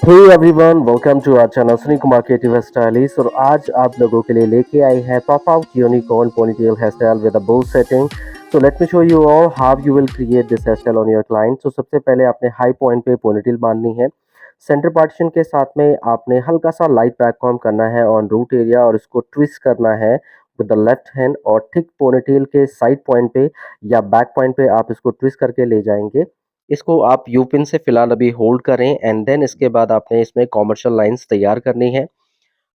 Hey everyone, welcome to our channel Sunny Kumar creative stylist. और आज आप लोगों के लिए लेके आए हैं pop out unicorn ponytail hair style with a bow setting. So let me show you all how you will create this hair style on your client. So सबसे पहले आपने हाई पॉइंट पे पोनीटेल बांधनी है। सेंटर पार्टीशन के साथ में आपने हल्का सा लाइट बैक कॉम्ब करना है ऑन रूट एरिया और इसको ट्विस्ट करना है विद द लेफ्ट हैंड। और थिक पोनीटेल के साइड पॉइंट पे या बैक पॉइंट पे आप इसको ट्विस्ट करके ले जाएंगे। इसको आप यू पिन से फिलहाल अभी होल्ड करें एंड देन इसके बाद आपने इसमें कॉमर्शियल लाइंस तैयार करनी है।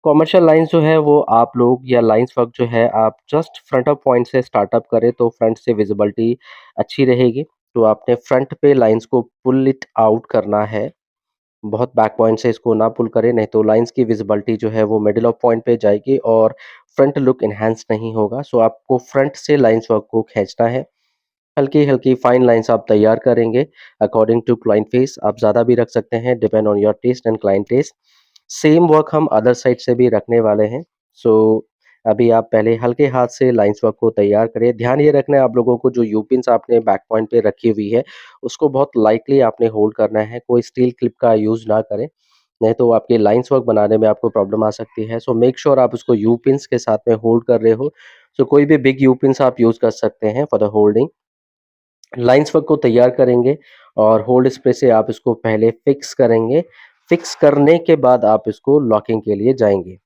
कॉमर्शियल लाइंस जो है वो आप लोग या लाइंस वर्क जो है आप जस्ट फ्रंट ऑफ पॉइंट से स्टार्टअप करें तो फ्रंट से विजिबिलिटी अच्छी रहेगी। तो आपने फ्रंट पे लाइंस को पुल इट आउट करना है। बहुत बैक पॉइंट से इसको ना पुल करें, नहीं तो लाइंस की विजिबिलिटी जो है वो मिडिल ऑफ पॉइंट पे जाएगी और फ्रंट लुक इन्हांस नहीं होगा। सो आपको फ्रंट से लाइंस वर्क को खींचना है। हल्की-हल्की फाइन लाइन्स आप तैयार करेंगे अकॉर्डिंग टू क्लाइंट फेस। आप ज़्यादा भी रख सकते हैं, depend on your taste and client taste. Same work हम अदर साइड से भी रखने वाले हैं। सो अभी आप पहले हल्के हाथ से लाइन्स वर्क को तैयार करें। ध्यान ये रखना है आप लोगों को, जो यू-पिन्स आपने बैक पॉइंट पे रखी हुई है, उसको बहुत लाइटली आपने होल्ड करना है। कोई स्टील क्लिप का यूज़ ना करें, नहीं तो आपके लाइन्स वर्क बनाने में आपको प्रॉब्लम आ सकती है। सो मेक श्योर आप उसको यू-पिन्स के साथ में होल्ड कर रहे हो। सो कोई भी बिग यू-पिन्स आप यूज़ कर सकते हैं for the holding. Lines work को तैयार करेंगे और होल्ड स्प्रे से आप इसको पहले फिक्स करेंगे। फिक्स करने के बाद आप इसको लॉकिंग के लिए जाएँगे।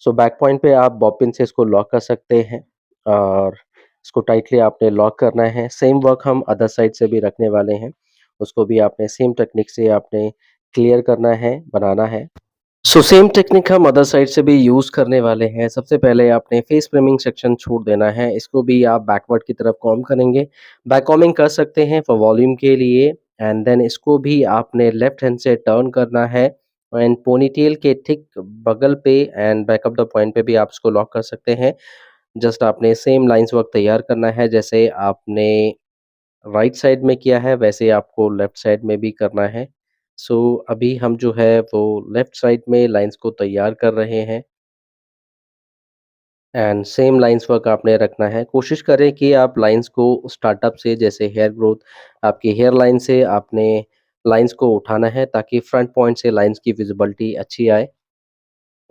सो बैक पॉइंट पे आप बॉबिन से इसको लॉक कर सकते हैं और इसको टाइटली आपने लॉक करना है। सेम वर्क हम अदर साइड से भी रखने वाले हैं। उसको भी आपने सेम टेक्निक से आपने क्लियर करना है, बनाना है। सो सेम टेक्निक हम अदर साइड से भी यूज़ करने वाले हैं। सबसे पहले आपने फेस फ्रेमिंग सेक्शन छोड़ देना है। इसको भी आप बैकवर्ड की तरफ कॉम्ब करेंगे। बैक कॉम्बिंग कर सकते हैं फॉर वॉल्यूम के लिए एंड देन इसको भी आपने लेफ्ट हैंड से टर्न करना है एंड पोनीटेल के ठीक बगल पे and back of the point पे भी आप इसको लॉक कर सकते हैं। जस्ट आपने सेम लाइन्स वर्क तैयार करना है, जैसे आपने राइट साइड में किया है वैसे आपको लेफ्ट साइड में भी करना है। सो अभी हम जो है वो लेफ्ट साइड में लाइन्स को तैयार कर रहे हैं एंड सेम लाइन्स वर्क आपने रखना है। कोशिश करें कि आप लाइन्स को स्टार्टअप से, जैसे हेयर ग्रोथ, आपकी हेयर लाइन से आपने लाइन्स को उठाना है ताकि फ्रंट पॉइंट से लाइन्स की विजिबिलिटी अच्छी आए।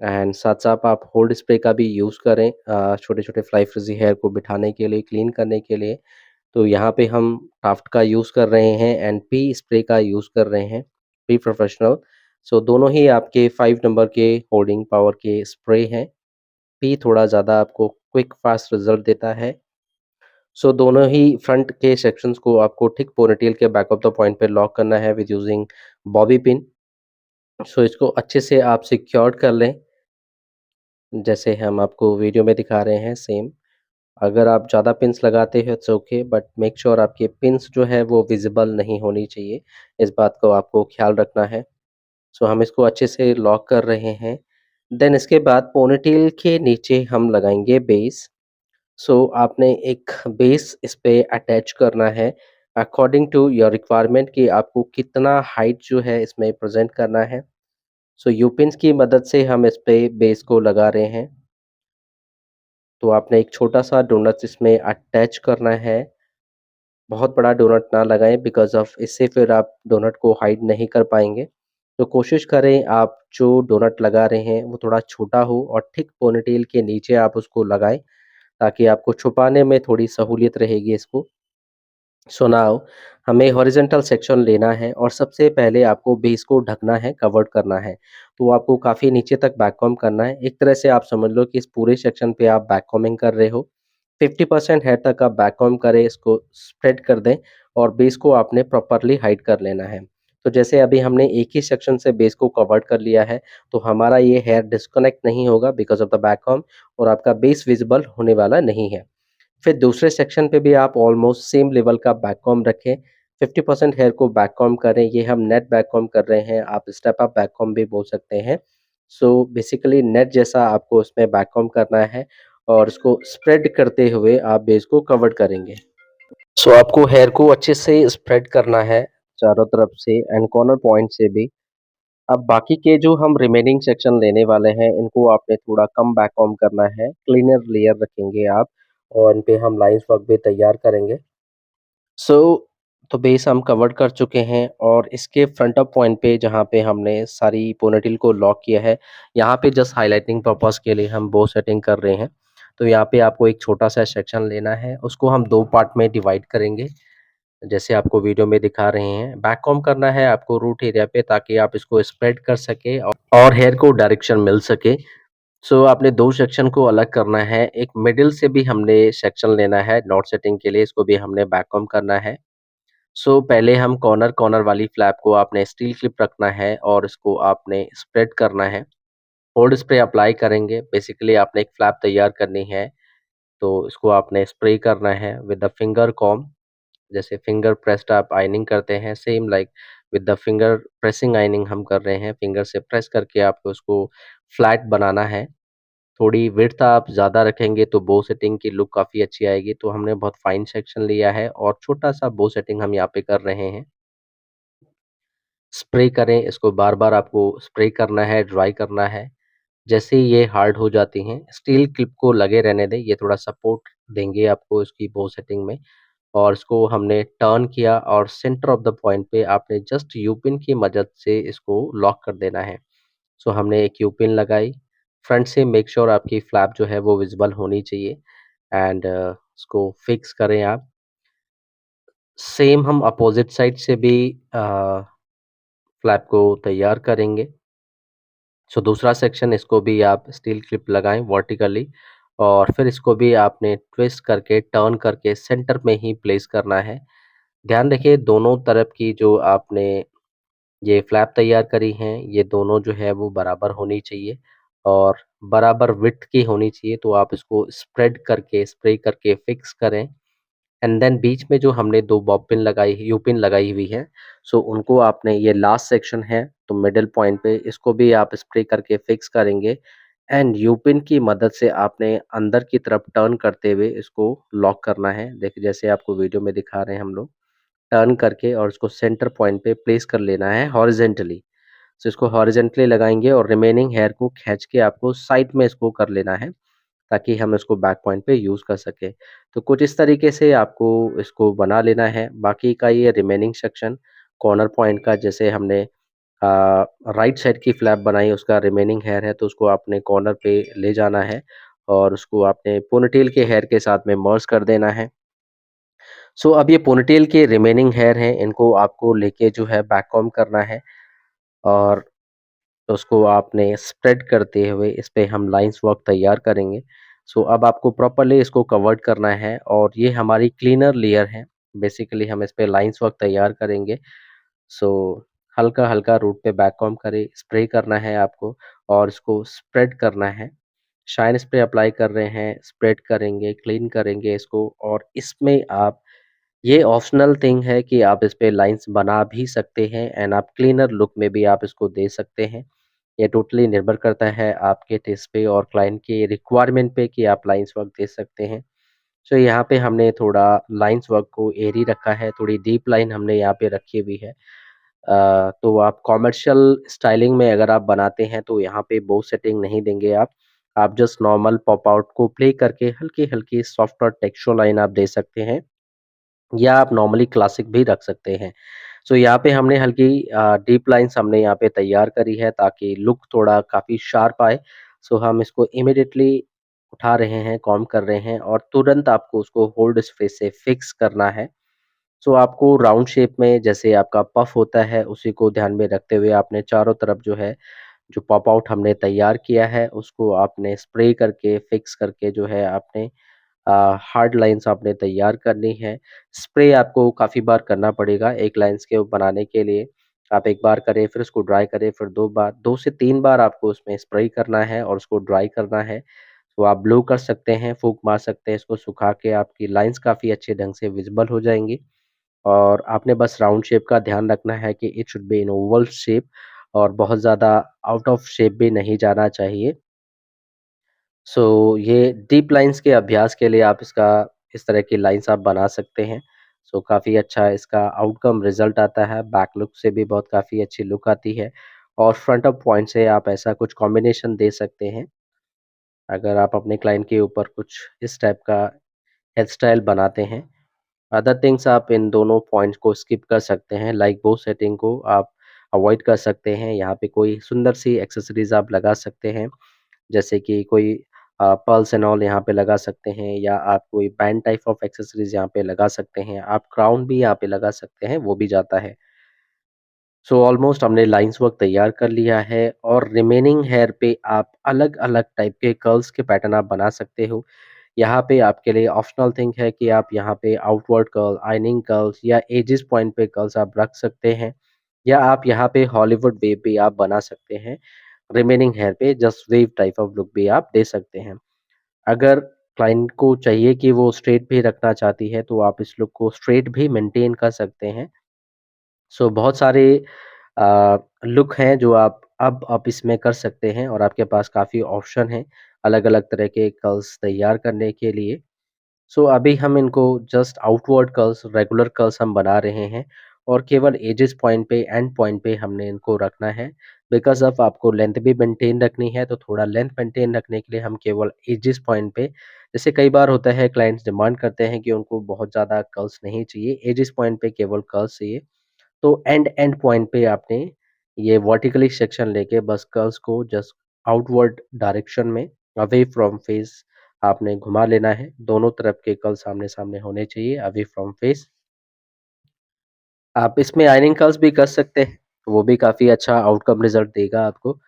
एंड साथ-साथ आप होल्ड स्प्रे का भी यूज़ करें छोटे-छोटे फ्लाई फ्रिज़ी हेयर को बिठाने के लिए, क्लीन करने के लिए। तो यहाँ पे हम टाफ्ट का यूज़ कर रहे हैं एंड पी स्प्रे का यूज़ कर रहे हैं, पी प्रोफेशनल। सो दोनों ही आपके 5 नंबर के होल्डिंग पावर के स्प्रे हैं। पी थोड़ा ज़्यादा आपको क्विक फास्ट रिज़ल्ट देता है। सो दोनों ही फ्रंट के सेक्शंस को आपको ठीक पोनीटेल के बैक ऑफ द पॉइंट पे लॉक करना है विद यूजिंग बॉबी पिन। सो इसको अच्छे से आप सिक्योर्ड कर लें, जैसे हम आपको वीडियो में दिखा रहे हैं सेम। अगर आप ज़्यादा पिन्स लगाते हो it's okay, but make sure आपके पिन्स जो है वो विज़िबल नहीं होनी चाहिए। इस बात को आपको ख़्याल रखना है। सो हम इसको अच्छे से लॉक कर रहे हैं। देन इसके बाद पोनीटेल के नीचे हम लगाएँगे बेस। सो आपने एक बेस इस पे अटैच करना है अकॉर्डिंग टू योर रिक्वायरमेंट कि आपको कितना हाइट जो है इसमें प्रेज़ेंट करना है। सो यू-पिन्स की मदद से हम इस पे बेस को लगा रहे हैं। तो आपने एक छोटा-सा डोनट इसमें अटैच करना है। बहुत बड़ा डोनट ना लगाएँ बिकॉज़ ऑफ़ इससे फिर आप डोनट को हाइड नहीं कर पाएँगे। तो कोशिश करें आप जो डोनट लगा रहे हैं वो थोड़ा छोटा हो और थिक पोनीटेल के नीचे आप उसको लगाएँ, ताकि आपको छुपाने में थोड़ी सहूलियत रहेगी इसको। सो नाउ हमें हॉरिज़ॉन्टल सेक्शन लेना है और सबसे पहले आपको बेस को ढकना है, कवर्ड करना है। तो आपको काफ़ी नीचे तक बैक कॉम्ब करना है। एक तरह से आप समझ लो कि इस पूरे सेक्शन पे आप बैक कॉम्बिंग कर रहे हो। 50% हेड तक आप बैक कॉम्ब करें, इसको स्प्रेड कर दें और बेस को आपने प्रॉपर्ली हाइड कर लेना है। तो जैसे अभी हमने एक ही सेक्शन से बेस को कवर्ड कर लिया है, तो हमारा ये हेयर डिस्कनेक्ट नहीं होगा because of the back comb और आपका बेस विज़िबल होने वाला नहीं है। फिर दूसरे सेक्शन पे भी आप ऑलमोस्ट सेम लेवल का बैक कॉम्ब रखें, 50% हेयर को बैक कॉम्ब करें, ये हम नेट बैक कॉम्ब कर रहे हैं, आप स्टेप अप बैक कॉम्ब भी बोल सकते हैं। सो बेसिकली नेट जैसा आपको उसमें बैक कॉम्ब करना है और उसको स्प्रेड करते हुए आप बेस को कवर करेंगे। सो आपको हेयर को अच्छे से स्प्रेड करना है चारों तरफ से एंड कॉर्नर पॉइंट से भी। अब बाकी के जो हम रिमेनिंग सेक्शन लेने वाले हैं, इनको आपने थोड़ा कम बैक कॉम्ब करना है, क्लीनर लेयर रखेंगे आप और इन पे हम लाइन्स वर्क भी तैयार करेंगे। सो तो बेस हम कवर कर चुके हैं और इसके फ्रंट ऑफ पॉइंट पे जहाँ पे हमने सारी पोनीटेल को लॉक किया है, यहाँ पे जस्ट हाइलाइटिंग पर्पज़ के लिए हम बो सेटिंग कर रहे हैं। तो यहाँ पे आपको एक छोटा-सा सेक्शन लेना है, उसको हम 2 पार्ट में डिवाइड करेंगे, जैसे आपको वीडियो में दिखा रहे हैं। बैक कॉम्ब करना है आपको रूट एरिया पे ताकि आप इसको स्प्रेड कर सकें और हेयर को डायरेक्शन मिल सके। सो आपने 2 सेक्शन को अलग करना है, एक मिडल से भी हमने सेक्शन लेना है नॉट सेटिंग के लिए, इसको भी हमने बैक कॉम्ब करना है। पहले हम कॉर्नर वाली फ्लैप को आपने स्टील क्लिप रखना है और इसको आपने स्प्रेड करना है। होल्ड स्प्रे अप्लाई करेंगे, बेसिकली आपने एक फ्लैप तैयार करनी है, तो इसको आपने स्प्रे करना है विद द फिंगर कॉम्ब, जैसे फिंगर प्रेस्ड आप आयनिंग करते हैं, same like with the finger pressing ironing हम कर रहे हैं, फिंगर से प्रेस करके आपको उसको फ्लैट बनाना है। थोड़ी विड्थ आप ज़्यादा रखेंगे तो बो सेटिंग की लुक काफ़ी अच्छी आएगी, तो हमने बहुत फाइन सेक्शन लिया है और छोटा-सा बो सेटिंग हम यहाँ पे कर रहे हैं। स्प्रे करें, इसको बार-बार आपको स्प्रे करना है, ड्राई करना है। जैसे ही ये हार्ड हो जाती हैं, स्टील क्लिप को लगे रहने दें, ये थोड़ा सपोर्ट देंगे आपको इसकी बो सेटिंग में और इसको हमने टर्न किया और सेंटर ऑफ द पॉइंट पे आपने जस्ट यू-पिन की मदद से इसको लॉक कर देना है। हमने एक यू-पिन लगाई, फ्रंट से मेक श्योर आपकी फ्लैप जो है वो विज़िबल होनी चाहिए एंड इसको फिक्स करें आप। सेम हम अपोज़िट साइड से भी अ, फ्लैप को तैयार करेंगे। दूसरा सेक्शन इसको भी आप स्टील क्लिप लगाएँ वर्टिकली और फिर इसको भी आपने ट्विस्ट करके, टर्न करके सेंटर में ही प्लेस करना है। ध्यान रखिए दोनों तरफ की जो आपने ये फ्लैप तैयार करी हैं, ये दोनों जो है वो बराबर होनी चाहिए और बराबर विड्थ की होनी चाहिए, तो आप इसको स्प्रेड करके, स्प्रे करके फिक्स करें। एंड देन बीच में जो हमने 2 बॉब पिन लगाई यू-पिन लगाई हुई है, उनको आपने ये लास्ट सेक्शन है, तो मिडल पॉइंट पे इसको भी आप स्प्रे करके फिक्स करेंगे एंड यू-पिन की मदद से आपने अंदर की तरफ टर्न करते हुए इसको लॉक करना है। देखिए जैसे आपको वीडियो में दिखा रहे हैं हम लोग, टर्न करके और उसको सेंटर पॉइंट पे प्लेस कर लेना है हॉरिज़ॉन्टली। इसको हॉरिज़ॉन्टली लगाएँगे और रिमेनिंग हेयर को खींच के आपको साइड में इसको कर लेना है। ताकि हम इसको बैक पॉइंट पे यूज़ कर सकें। तो कुछ इस तरीके से आपको इसको बना लेना है। बाकी का ये रिमेनिंग सेक्शन कॉर्नर पॉइंट का जैसे हमने राइट साइड की फ्लैप बनाई उसका रिमेनिंग हेयर है तो उसको आपने कॉर्नर पे ले जाना है और उसको आपने पोनीटेल के हेयर के साथ में मर्ज कर देना है। अब ये पोनीटेल के रिमेनिंग हेयर हैं इनको आपको लेके जो है बैक कॉम्ब करना है और उसको आपने स्प्रेड करते हुए इस पे हम लाइन्स वर्क तैयार करेंगे। अब आपको प्रॉपर्ली इसको कवर्ड करना है और ये हमारी क्लीनर लेयर है। बेसिकली हम इस पे लाइन्स वर्क तैयार करेंगे। सो हल्का-हल्का रूट पे बैक कॉम्ब करें, स्प्रे करना है आपको और इसको स्प्रेड करना है। शाइन स्प्रे अप्लाई कर रहे हैं, स्प्रेड करेंगे, क्लीन करेंगे इसको और इसमें आप ये ऑप्शनल थिंग है कि आप इस पे लाइन्स बना भी सकते हैं एंड आप क्लीनर लुक में भी आप इसको दे सकते हैं। ये टोटली निर्भर करता है आपके टेस्ट पे और क्लाइंट के रिक्वायरमेंट पे कि आप लाइन्स वर्क दे सकते हैं। यहाँ पे हमने थोड़ा लाइन्स वर्क को एयरी रखा है, थोड़ी डीप लाइन हमने यहाँ पे रखी हुई है। तो आप कमर्शियल स्टाइलिंग में अगर आप बनाते हैं तो यहाँ पे बो सेटिंग नहीं देंगे आप। आप जस्ट नॉर्मल पॉप आउट को प्ले करके हल्की-हल्की सॉफ्ट और टेक्सचर लाइन आप दे सकते हैं या आप नॉर्मली क्लासिक भी रख सकते हैं। यहाँ पे हमने हल्की डीप लाइन्स हमने यहाँ पे तैयार करी है ताकि लुक थोड़ा काफ़ी शार्प आए। हम इसको इमीडिएटली उठा रहे हैं, कॉम्ब कर रहे हैं और तुरंत आपको उसको होल्ड स्प्रे से फिक्स करना है। आपको राउंड शेप में जैसे आपका पफ होता है, उसी को ध्यान में रखते हुए आपने चारों तरफ जो है, जो पॉप आउट हमने तैयार किया है, उसको आपने स्प्रे करके, फिक्स करके जो है आपने हार्ड लाइन्स आपने तैयार करनी है। स्प्रे आपको काफ़ी बार करना पड़ेगा एक लाइन्स के बनाने के लिए। आप एक बार करें, फिर उसको ड्राई करें, फिर 2 बार 2 से 3 बार आपको उसमें स्प्रे करना है और उसको ड्राई करना है। आप ब्लो कर सकते हैं, फूँक मार सकते हैं, इसको सुखा के आपकी लाइन्स काफ़ी अच्छे ढंग से विज़िबल हो जाएँगी। और आपने बस राउंड शेप का ध्यान रखना है कि it should be in Oval shape और बहुत ज़्यादा आउट ऑफ शेप भी नहीं जाना चाहिए। ये डीप लाइन्स के अभ्यास के लिए आप इसका इस तरह की लाइन्स आप बना सकते हैं। काफ़ी अच्छा इसका आउटकम रिज़ल्ट आता है, बैक लुक से भी बहुत काफ़ी अच्छी लुक आती है और फ्रंट ऑफ पॉइंट से आप ऐसा कुछ कॉम्बिनेशन दे सकते हैं। अगर आप अपने क्लाइंट के ऊपर कुछ इस टाइप का हेयर स्टाइल बनाते हैं अदर थिंग्स आप इन दोनों पॉइंट्स को स्किप कर सकते हैं, लाइक बो सेटिंग को आप अवॉइड कर सकते हैं। यहाँ पे कोई सुंदर सी एक्सेसरीज़ आप लगा सकते हैं, जैसे कि कोई पर्ल्स एंड ऑल यहाँ पे लगा सकते हैं, या आप कोई बैंड टाइप ऑफ एक्सेसरीज़ यहाँ पे लगा सकते हैं। आप क्राउन भी यहाँ पे लगा सकते हैं, वो भी जाता है। सो ऑलमोस्ट हमने लाइन्स वर्क तैयार कर लिया है, और रिमेनिंग हेयर पे आप अलग-अलग टाइप के कर्ल्स के पैटर्न आप बना सकते हो। यहाँ पे आपके लिए ऑप्शनल थिंग है कि आप यहाँ पे आउटवर्ड कर्ल, आइनिंग कर्ल्स या एजेस पॉइंट पे कर्ल्स आप रख सकते हैं, या आप यहाँ पे हॉलीवुड वेव भी आप बना सकते हैं। रिमेनिंग हेयर पे just wave type of look भी आप दे सकते हैं। अगर क्लाइंट को चाहिए कि वो स्ट्रेट भी रखना चाहती है, तो आप इस लुक को स्ट्रेट भी मेंटेन कर सकते हैं। सो बहुत सारे लुक हैं जो आप इसमें कर सकते हैं, और आपके पास काफ़ी ऑप्शन हैं अलग-अलग तरह के कर्ल्स तैयार करने के लिए। सो अभी हम इनको just outward curls, regular curls हम बना रहे हैं, और केवल एजेस पॉइंट पे, एंड पॉइंट पे हमने इनको रखना है। बिकॉज़ ऑफ़ आपको लेंथ भी मेंटेन रखनी है, तो थोड़ा लेंथ मेंटेन रखने के लिए हम केवल एजेस पॉइंट पे, जैसे कई बार होता है क्लाइंट्स डिमांड करते हैं कि उनको बहुत ज़्यादा कर्ल्स नहीं चाहिए, एजेस पॉइंट पे केवल कर्ल्स चाहिए। तो एंड एंड पॉइंट पे आपने ये वर्टिकली सेक्शन लेके बस कर्व्स को जस्ट आउटवर्ड डायरेक्शन में अवे फ्रॉम फेस आपने घुमा लेना है। दोनों तरफ के कर्ल्स आमने-सामने होने चाहिए, अवे फ्रॉम फेस। आप इसमें आयनिंग कर्ल्स भी कर सकते हैं, वो भी काफ़ी अच्छा आउटकम रिज़ल्ट देगा आपको।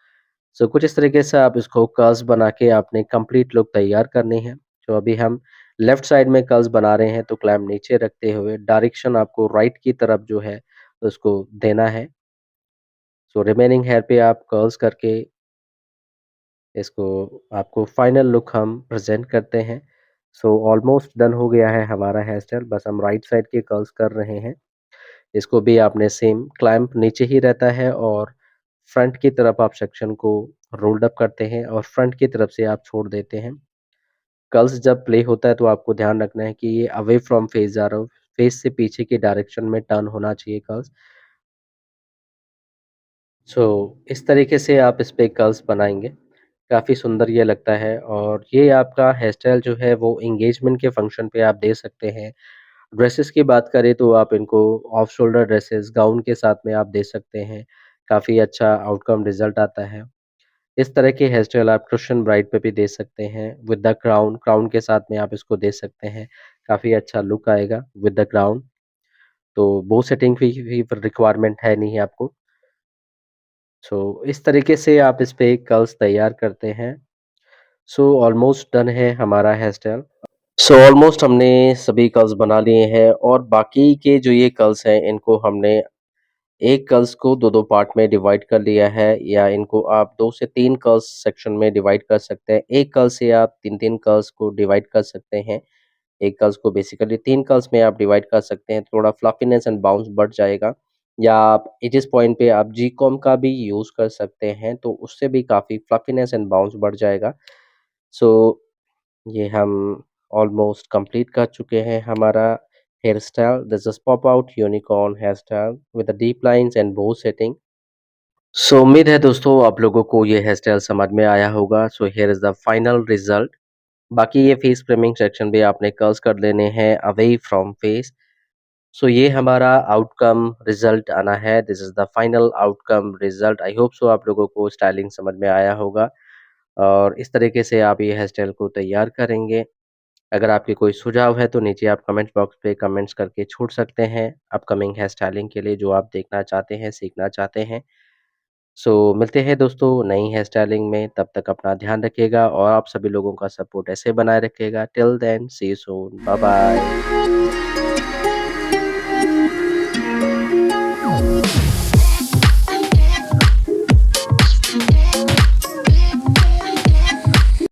सो कुछ इस तरीके से आप इसको कर्ल्स बना के आपने कंप्लीट लुक तैयार करनी है। तो अभी हम लेफ्ट साइड में कर्ल्स बना रहे हैं, तो क्लैंप नीचे रखते हुए डायरेक्शन आपको राइट की तरफ जो है उसको देना है। सो रिमेनिंग हेयर पे आप कर्ल्स करके इसको आपको फाइनल लुक हम प्रेज़ेंट करते हैं। सो ऑलमोस्ट डन हो गया है हमारा हेयर स्टाइल, बस हम राइट साइड के कर्ल्स कर रहे हैं। इसको भी आपने सेम क्लैंप नीचे ही रहता है, और फ्रंट की तरफ आप सेक्शन को रोल्ड अप करते हैं और फ्रंट की तरफ से आप छोड़ देते हैं। कर्ल्स जब प्ले होता है तो आपको ध्यान रखना है कि ये अवे फ्रॉम फेस जा रहा हो, फेस से पीछे की डायरेक्शन में टर्न होना चाहिए कर्ल्स। सो इस तरीके से आप इस पे कर्ल्स बनाएँगे, काफ़ी सुंदर ये लगता है, और ये आपका हेयर स्टाइल जो है वो एंगेजमेंट के फंक्शन पे आप दे सकते हैं। ड्रेसेस की बात करें तो आप इनको ऑफ शोल्डर ड्रेसेस, गाउन के साथ में आप दे सकते हैं, काफ़ी अच्छा आउटकम रिज़ल्ट आता है। इस तरह के हेयर स्टाइल आप क्रिश्चियन ब्राइड पे भी दे सकते हैं विद द क्राउन, क्राउन के साथ में आप इसको दे सकते हैं, काफ़ी अच्छा लुक आएगा विद द क्राउन। तो बो सेटिंग की भी रिक्वायरमेंट है नहीं आपको। सो इस तरीके से आप इस पे कर्ल्स तैयार करते हैं। सो ऑलमोस्ट डन है हमारा हेयर स्टाइल। सो ऑलमोस्ट हमने सभी कर्ल्स बना लिए हैं, और बाकी के जो ये कर्ल्स हैं इनको हमने एक कर्ल्स को 2-2 पार्ट में डिवाइड कर लिया है, या इनको आप 2 से 3 कर्ल्स सेक्शन में डिवाइड कर सकते हैं। एक कर्ल से आप 3-3 कर्ल्स को डिवाइड कर सकते हैं। एक कर्ल्स को बेसिकली 3 कर्ल्स में आप डिवाइड कर सकते हैं, थोड़ा फ्लफीनेस एंड बाउंस बढ़ जाएगा। या आप एजेस पॉइंट पे आप जी कॉम का भी यूज़ कर सकते हैं, तो उससे भी काफ़ी फ्लफीनेस एंड बाउंस बढ़ जाएगा। सो ये हम ऑलमोस्ट कंप्लीट कर चुके हैं हमारा hair style. This is pop out unicorn hair style with the deep lines and bow setting. So उम्मीद है दोस्तों आप लोगों को ये हेयर स्टाइल समझ में आया होगा। So here is the final result. बाकी ये फेस ट्रिमिंग सेक्शन भी आपने कर्ल्स कर लेने हैं अवे फ्रॉम फेस। सो ये हमारा आउटकम रिज़ल्ट आना है। This is the final outcome result. I hope so आप लोगों को स्टाइलिंग समझ में आया होगा, और इस तरीके से आप ये हेयर स्टाइल को तैयार करेंगे। अगर आपके कोई सुझाव है तो नीचे आप कमेंट बॉक्स पे कमेंट्स करके छोड़ सकते हैं, अपकमिंग हेयर स्टाइलिंग के लिए जो आप देखना चाहते हैं, सीखना चाहते हैं। सो मिलते हैं दोस्तों नई हेयर स्टाइलिंग में, तब तक अपना ध्यान रखिएगा और आप सभी लोगों का सपोर्ट ऐसे बनाए रखिएगा। Till then see you soon, bye bye.